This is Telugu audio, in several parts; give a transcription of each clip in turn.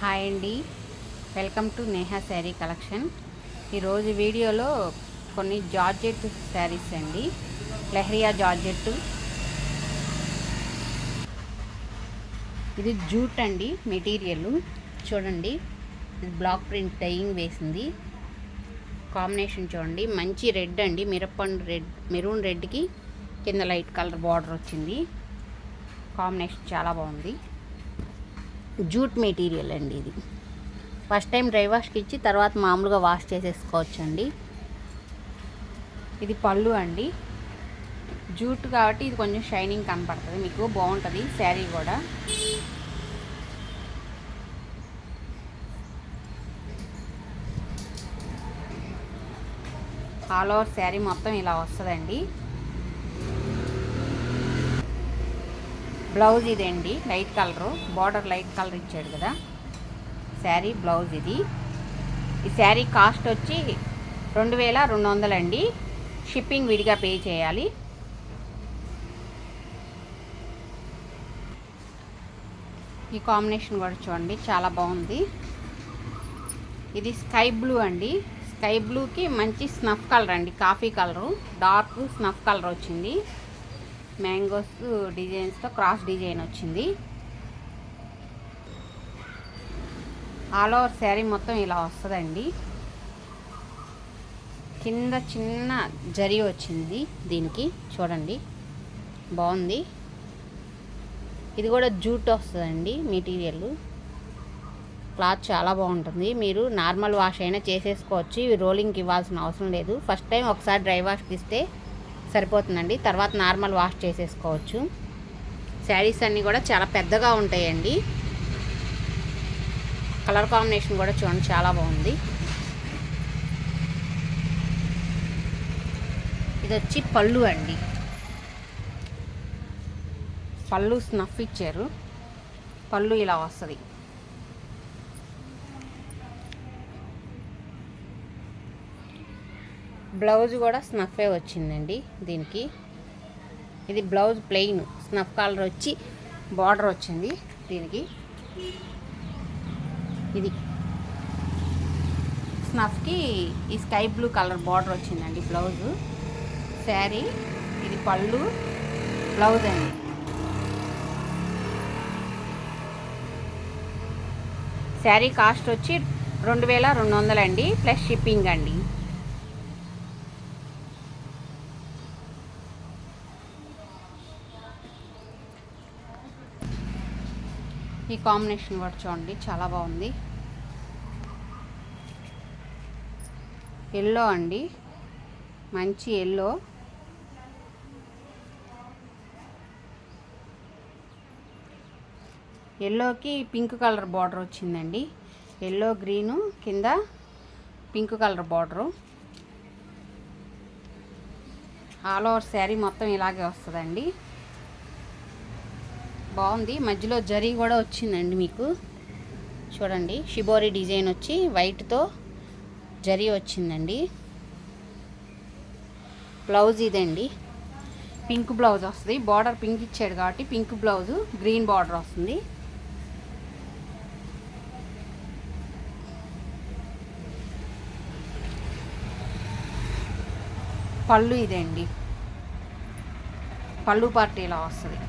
హాయ్ అండి, welcome to Neha sari collection. ఈరోజు వీడియోలో కొన్ని జార్జెట్ శారీస్ అండి. లెహరియా జార్జెట్, ఇది జూట్ అండి. మెటీరియల్ చూడండి, ఇది బ్లాక్ ప్రింట్ డైయింగ్ వేసింది. కాంబినేషన్ చూడండి, మంచి రెడ్ అండి, మిరప్పండు రెడ్, మెరూన్ రెడ్కి కింద లైట్ కలర్ బార్డర్ వచ్చింది. కాంబినేషన్ చాలా బాగుంది. జూట్ మెటీరియల్ అండి. ఇది ఫస్ట్ టైం డ్రై వాష్కి ఇచ్చి తర్వాత మామూలుగా వాష్ చేసేసుకోవచ్చు అండి. ఇది పళ్ళు అండి. జూట్ కాబట్టి ఇది కొంచెం షైనింగ్ కనపడుతుంది, మీకు బాగుంటుంది శారీ కూడా. ఆల్ ఓవర్ శారీ మొత్తం ఇలా వస్తుందండి. బ్లౌజ్ ఇదండి, light colour, border light colour ఇచ్చాడు కదా శారీ బ్లౌజ్ ఇది. ఈ శారీ కాస్ట్ వచ్చి 2200 అండి. షిప్పింగ్ విడిగా పే చేయాలి. ఈ కాంబినేషన్ కూడా చూడండి, చాలా బాగుంది. ఇది స్కై బ్లూ అండి. స్కై బ్లూకి మంచి స్నఫ్ కలర్ అండి, coffee colour, dark snuff colour వచ్చింది. మ్యాంగోస్ డిజైన్స్తో క్రాస్ డిజైన్ వచ్చింది. ఆల్ ఓవర్ శారీ మొత్తం ఇలా వస్తుందండి. కింద చిన్న జరీ వచ్చింది దీనికి, చూడండి బాగుంది. ఇది కూడా జూట్ వస్తుందండి మెటీరియల్. క్లాత్ చాలా బాగుంటుంది. మీరు నార్మల్ వాష్ అయినా చేసేసుకోవచ్చు, ఇవి రోలింగ్కి ఇవ్వాల్సిన అవసరం లేదు. ఫస్ట్ టైం ఒకసారి డ్రై వాష్కి ఇస్తే సరిపోతుందండి, తర్వాత నార్మల్ వాష్ చేసేసుకోవచ్చు. శారీస్ అన్నీ కూడా చాలా పెద్దగా ఉంటాయండి. కలర్ కాంబినేషన్ కూడా చూడండి, చాలా బాగుంది. ఇది వచ్చి పళ్ళు అండి. పళ్ళు స్నఫ్ ఇచ్చారు, పళ్ళు ఇలా వస్తుంది. బ్లౌజ్ కూడా స్నఫే వచ్చిందండి దీనికి. ఇది బ్లౌజ్ ప్లెయిన్, స్నఫ్ కలర్ వచ్చి బార్డర్ వచ్చింది దీనికి. ఇది స్నఫ్కి ఈ స్కై బ్లూ కలర్ బార్డర్ వచ్చిందండి బ్లౌజు. శారీ ఇది పళ్ళు, బ్లౌజ్ అండి. శారీ కాస్ట్ వచ్చి 2200 అండి, ప్లస్ షిప్పింగ్ అండి. ఈ కాంబినేషన్ కూడా చూడండి, చాలా బాగుంది. ఎల్లో అండి, మంచి ఎల్లో. ఎల్లోకి పింక్ కలర్ బార్డర్ వచ్చిందండి. ఎల్లో గ్రీను కింద pink colour border. All over sari మొత్తం ఇలాగే వస్తుందండి. బాగుంది. మధ్యలో జరీ కూడా వచ్చిందండి మీకు, చూడండి. షిబోరి డిజైన్ వచ్చి వైట్తో జరీ వచ్చిందండి. బ్లౌజ్ ఇదండి, పింక్ బ్లౌజ్ వస్తుంది. బార్డర్ పింక్ ఇచ్చాడు కాబట్టి పింక్ బ్లౌజు, గ్రీన్ బార్డర్ వస్తుంది. పళ్ళు ఇదండి, పళ్ళు పార్టీ ఇలా వస్తుంది.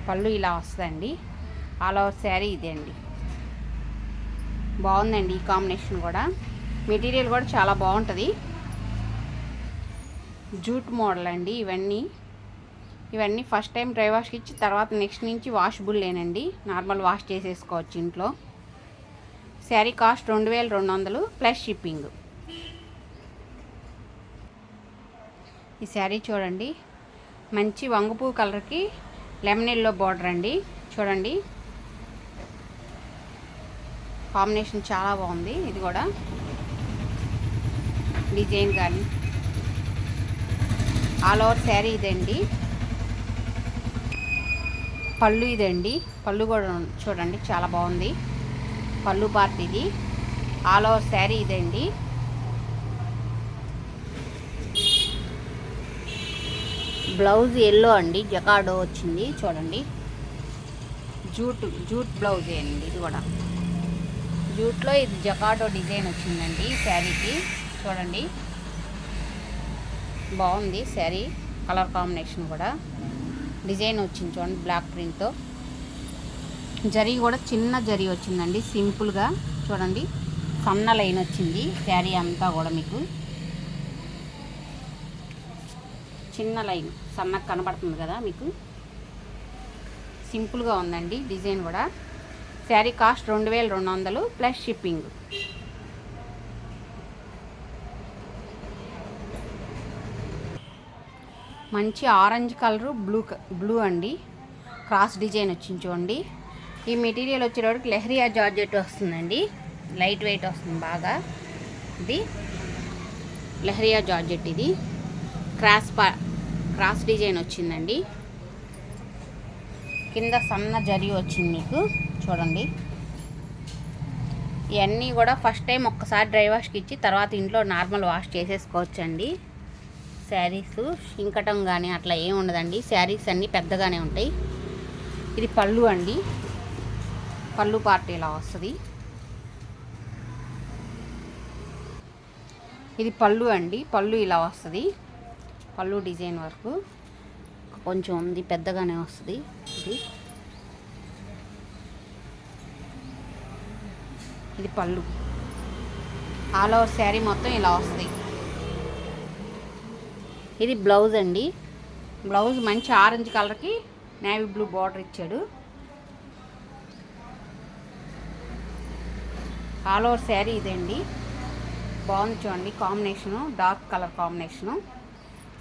పళ్ళు ఇలా వస్తుందండి. ఆల్ ఓవర్ శారీ ఇదే అండి. బాగుందండి ఈ కాంబినేషన్ కూడా. మెటీరియల్ కూడా చాలా బాగుంటుంది. జూట్ మోడల్ అండి ఇవన్నీ ఫస్ట్ టైం డ్రై వాష్కి ఇచ్చి తర్వాత నెక్స్ట్ నుంచి వాషబుల్ లేనండి, నార్మల్ వాష్ చేసేసుకోవచ్చు ఇంట్లో. Sari cost 2200 plus shipping. ఈ శారీ చూడండి, మంచి వంగపూ కలర్కి లెమన్ ఎల్లో బార్డర్ అండి, చూడండి. కాంబినేషన్ చాలా బాగుంది. ఇది కూడా డిజైన్ కానీ ఆల్ ఓవర్ శారీ ఇదండి. పళ్ళు ఇదండి, పళ్ళు కూడా చూడండి, చాలా బాగుంది. పళ్ళు పార్ట్ ఇది. ఆల్ ఓవర్ శారీ ఇదండి. బ్లౌజ్ ఎల్లో అండి, జకాడో వచ్చింది చూడండి. జూట్ బ్లౌజ్ అండి ఇది కూడా. జూట్లో ఇది జకాడో డిజైన్ వచ్చిందండి శారీకి. చూడండి బాగుంది శారీ, కలర్ కాంబినేషన్ కూడా. డిజైన్ వచ్చింది చూడండి బ్లాక్ ప్రింట్తో. జరీ కూడా చిన్న జరీ వచ్చిందండి, సింపుల్గా. చూడండి సన్న లైన్ వచ్చింది శారీ అంతా కూడా. మీకు చిన్న లైన్ సన్నగా కనబడుతుంది కదా మీకు. సింపుల్గా ఉందండి డిజైన్ కూడా. Sari cost 2200 plus shipping. మంచి ఆరెంజ్ కలరు, బ్లూ అండి, క్రాస్ డిజైన్ వచ్చింది చూడండి. ఈ మెటీరియల్ వచ్చేటప్పటికి లెహరియా జార్జెట్ వస్తుందండి, లైట్ వెయిట్ వస్తుంది బాగా. ఇది లెహరియా జార్జెట్. ఇది క్రాస్ డిజైన్ వచ్చిందండి. కింద సన్న జరీ వచ్చింది మీకు చూడండి. ఇవన్నీ కూడా ఫస్ట్ టైం ఒక్కసారి డ్రై వాష్కి ఇచ్చి తర్వాత ఇంట్లో నార్మల్ వాష్ చేసేసుకోవచ్చండి. శారీస్ ఇంకటం కానీ అట్లా ఏమి ఉండదండి. శారీస్ అన్నీ పెద్దగానే ఉంటాయి. ఇది పళ్ళు అండి, పళ్ళు పార్ట్ ఇలా వస్తుంది. ఇది పళ్ళు అండి, పళ్ళు ఇలా వస్తుంది. పళ్ళు డిజైన్ వరకు కొంచెం ఉంది, పెద్దగానే వస్తుంది. ఇది పళ్ళు. ఆల్ ఓవర్ శారీ మొత్తం ఇలా వస్తుంది. ఇది బ్లౌజ్ అండి. బ్లౌజ్ మంచి ఆరెంజ్ కలర్కి నేవీ బ్లూ బార్డర్ ఇచ్చాడు. ఆల్ ఓవర్ శారీ ఇదండి. బాగుంది చూడండి combination, dark colour combination.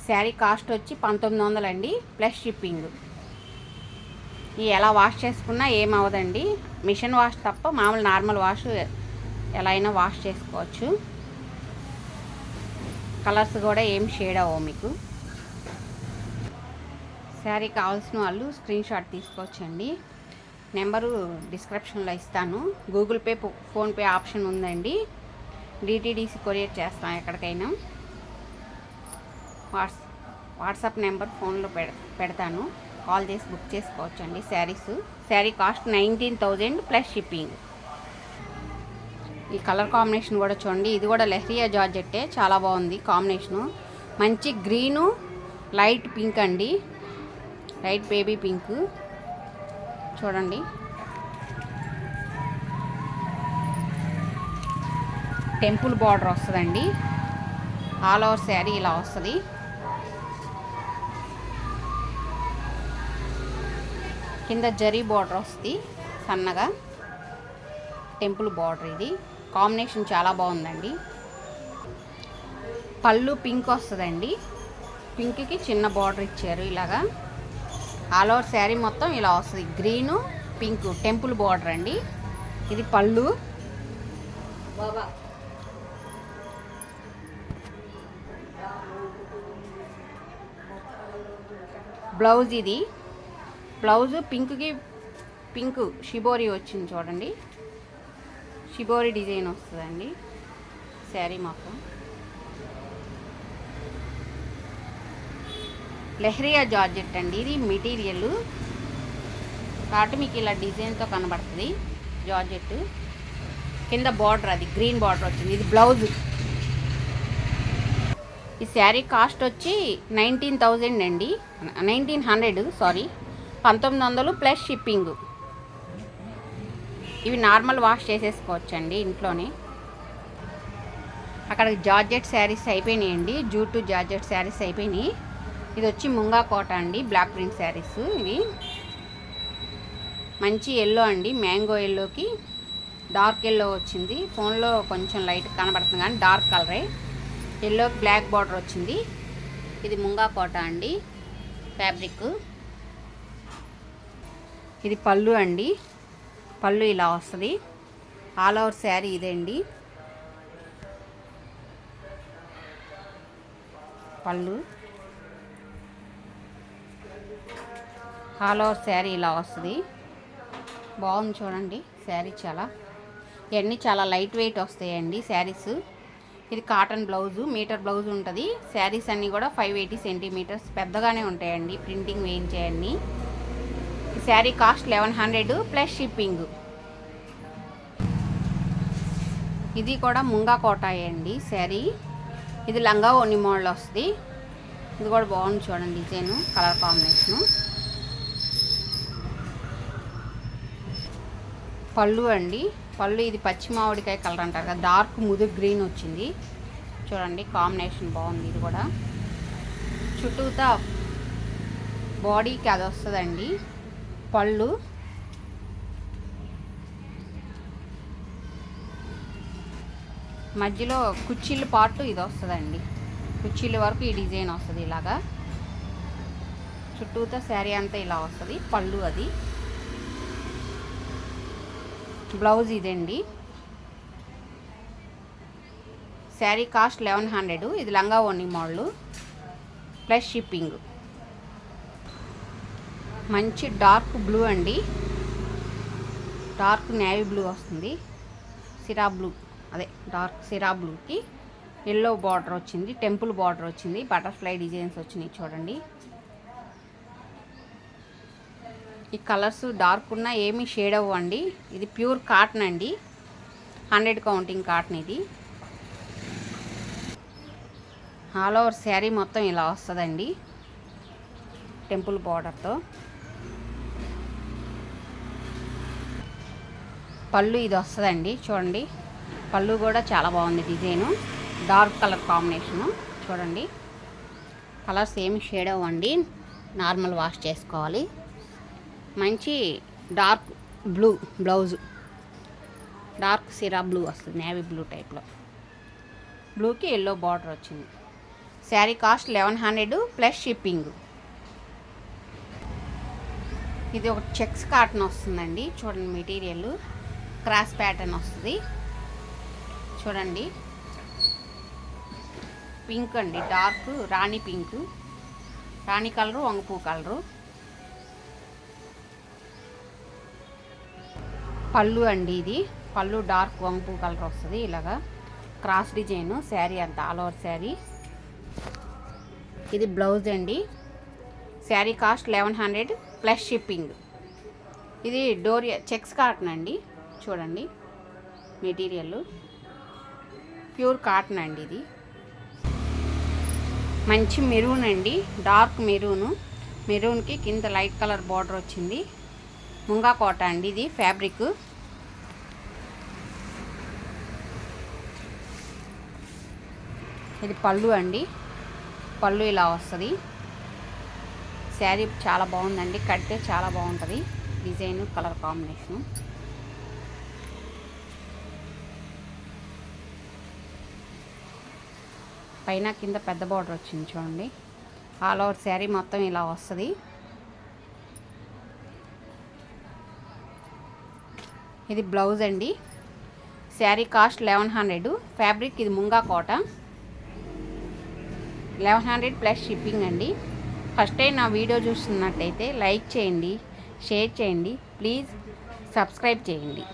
Sari cost వచ్చి 1900 అండి ప్లస్ షిప్పింగ్. ఈ ఎలా వాష్ చేసుకున్నా ఏమవదండి, మిషన్ వాష్ తప్ప మామూలు నార్మల్ వాష్ ఎలా అయినా వాష్ చేసుకోవచ్చు. కలర్స్ కూడా ఏం షేడ్ అవ్వవు మీకు. శారీ కావాల్సిన వాళ్ళు స్క్రీన్ షాట్ తీసుకోవచ్చండి. నెంబరు డిస్క్రిప్షన్లో ఇస్తాను. గూగుల్ పే, ఫోన్పే ఆప్షన్ ఉందండి. డిటీడీసీ కొరియర్ చేస్తాం ఎక్కడికైనా. వాట్సాప్ నెంబర్ ఫోన్లో పెడతాను, కాల్ చేసి బుక్ చేసుకోవచ్చండి saris. Sari cost 19,000 plus shipping. ఈ కలర్ కాంబినేషన్ కూడా చూడండి. ఇది కూడా లెహరియా జార్జెట్టే, చాలా బాగుంది కాంబినేషను. మంచి గ్రీను, లైట్ పింక్ అండి, లైట్ బేబీ పింక్ చూడండి. టెంపుల్ బార్డర్ వస్తుందండి. ఆల్ ఓవర్ శారీ ఇలా వస్తుంది. కింద జరీ బార్డర్ వస్తుంది సన్నగా, టెంపుల్ బార్డర్. ఇది కాంబినేషన్ చాలా బాగుందండి. పళ్ళు పింక్ వస్తుందండి, పింక్కి చిన్న బార్డర్ ఇచ్చారు ఇలాగా. ఆల్ ఓవర్ శారీ మొత్తం ఇలా వస్తుంది. గ్రీను పింక్ టెంపుల్ బార్డర్ అండి. ఇది పళ్ళు. బ్లౌజ్. ఇది బ్లౌజ్ పింక్కి పింక్ షిబోరి వచ్చింది చూడండి. షిబోరి డిజైన్ వస్తుందండి శారీ మొత్తం. లెహరియా జార్జెట్ అండి ఇది మెటీరియల్ కాబట్టి మీకు ఇలా డిజైన్తో కనబడుతుంది జార్జెట్. కింద బార్డర్ అది గ్రీన్ బార్డర్ వచ్చింది. ఇది బ్లౌజ్. ఈ శారీ కాస్ట్ వచ్చి 19,000 అండి, 1900 సారీ, 1900 ప్లస్ షిప్పింగ్. ఇవి నార్మల్ వాష్ చేసేసుకోవచ్చండి ఇంట్లోనే. అక్కడ జార్జెట్ శారీస్ అయిపోయినాయండి, జూటు జార్జెట్ శారీస్ అయిపోయినాయి. ఇది వచ్చి ముంగా కోట అండి, బ్లాక్ ప్రింట్ శారీస్. ఇవి మంచి ఎల్లో అండి, మ్యాంగో ఎల్లోకి డార్క్ ఎల్లో వచ్చింది. ఫోన్లో కొంచెం లైట్ కనబడుతుంది కానీ డార్క్ కలరే. ఎల్లోకి బ్లాక్ బార్డర్ వచ్చింది. ఇది ముంగా కోట అండి ఫ్యాబ్రిక్. ఇది పళ్ళు అండి, పళ్ళు ఇలా వస్తుంది. ఆల్ ఓవర్ శారీ ఇదండి పళ్ళు. ఆల్ ఓవర్ శారీ ఇలా వస్తుంది. బాగుంది చూడండి శారీ. చాలా ఇవన్నీ చాలా లైట్ వెయిట్ వస్తాయండి శారీస్. ఇది కాటన్ బ్లౌజు, మీటర్ బ్లౌజ్ ఉంటుంది. శారీస్ అన్నీ కూడా 580 సెంటీమీటర్స్ పెద్దగానే ఉంటాయండి, ప్రింటింగ్ వేయించేయండి. ఈ శారీ కాస్ట్ 1100 ప్లస్ షిప్పింగ్. ఇది కూడా ముంగా కోటాయే అండి శారీ. ఇది లంగా ఓని మోడల్ వస్తుంది. ఇది కూడా బాగుంది చూడండి, డిజైను, కలర్ కాంబినేషను. పళ్ళు అండి, పళ్ళు ఇది పచ్చి మామిడికాయ కలర్ అంటారు కదా, డార్క్ ముదురు గ్రీన్ వచ్చింది చూడండి, కాంబినేషన్ బాగుంది. ఇది కూడా చుట్టూతా బాడీకి అది వస్తుందండి పళ్ళు. మధ్యలో కుర్చీల పార్ట్ ఇది వస్తుందండి, కుర్చీల వరకు ఈ డిజైన్ వస్తుంది ఇలాగా. చుట్టూతా శారీ అంతా ఇలా వస్తుంది పళ్ళు. అది బ్లౌజ్ ఇదండి. శారీ కాస్ట్ 1100. ఇది లంగా ఓని మోడల్ ప్లస్ షిప్పింగ్. మంచి డార్క్ బ్లూ అండి, డార్క్ నేవీ బ్లూ వస్తుంది, సిరా బ్లూ, అదే డార్క్ సిరా బ్లూకి ఎల్లో బార్డర్ వచ్చింది, టెంపుల్ బార్డర్ వచ్చింది, బటర్ఫ్లై డిజైన్స్ వచ్చినాయి చూడండి. ఈ కలర్స్ డార్క్ ఉన్నా ఏమీ షేడ్ అవ్వండి. ఇది ప్యూర్ కాటన్ అండి, 100 కౌంటింగ్ కాటన్. ఇది ఆల్ ఓవర్ శారీ మొత్తం ఇలా వస్తుందండి టెంపుల్ బార్డర్తో. పళ్ళు ఇది వస్తుందండి చూడండి, పళ్ళు కూడా చాలా బాగుంది డిజైను, డార్క్ కలర్ కాంబినేషను చూడండి. కలర్స్ ఏమి షేడ్ అవ్వండి, నార్మల్ వాష్ చేసుకోవాలి. మంచి డార్క్ బ్లూ బ్లౌజు, డార్క్ సిరా బ్లూ వస్తుంది, నేవీ బ్లూ టైప్లో, బ్లూకి ఎల్లో బార్డర్ వచ్చింది. Sari cost 1100 plus shipping. ఇది ఒక చెక్స్ కాటన్ వస్తుందండి చూడండి, మెటీరియల్ క్రాస్ ప్యాటర్న్ వస్తుంది చూడండి. పింక్ అండి, డార్క్ రాణి పింక్, రాణి కలరు, వంగపూ కలరు. పళ్ళు అండి, ఇది పళ్ళు డార్క్ వంగపూ కలర్ వస్తుంది, ఇలాగా క్రాస్ డిజైన్ శారీ అంతా ఆల్ ఓవర్ శారీ. ఇది బ్లౌజ్ అండి. Sari cost 1100 plus shipping. ఇది డోరియా చెక్స్ కాటన్ అండి చూడండి, మెటీరియల్ ప్యూర్ కాటన్ అండి. ఇది మంచి మెరూన్ అండి, డార్క్ మెరూను, మెరూన్కి కింద లైట్ కలర్ బార్డర్ వచ్చింది. ముంగా కోట అండి ఇది ఫ్యాబ్రిక్. ఇది పళ్ళు అండి, పళ్ళు ఇలా వస్తుంది. శారీ చాలా బాగుందండి, కడితే చాలా బాగుంటుంది డిజైన్, కలర్ కాంబినేషను. పైన కింద పెద్ద బార్డర్ వచ్చింది చూడండి, ఆల్ ఓవర్ శారీ మొత్తం ఇలా వస్తుంది. ఇది బ్లౌజ్ అండి. శారీ కాస్ట్ 1100, ఫ్యాబ్రిక్ ఇది ముంగా కోట, 1100 ప్లస్ షిప్పింగ్ అండి. ఫస్ట్ టైం నా వీడియో చూస్తున్నట్టయితే లైక్ చేయండి, షేర్ చేయండి, ప్లీజ్ సబ్స్క్రైబ్ చేయండి.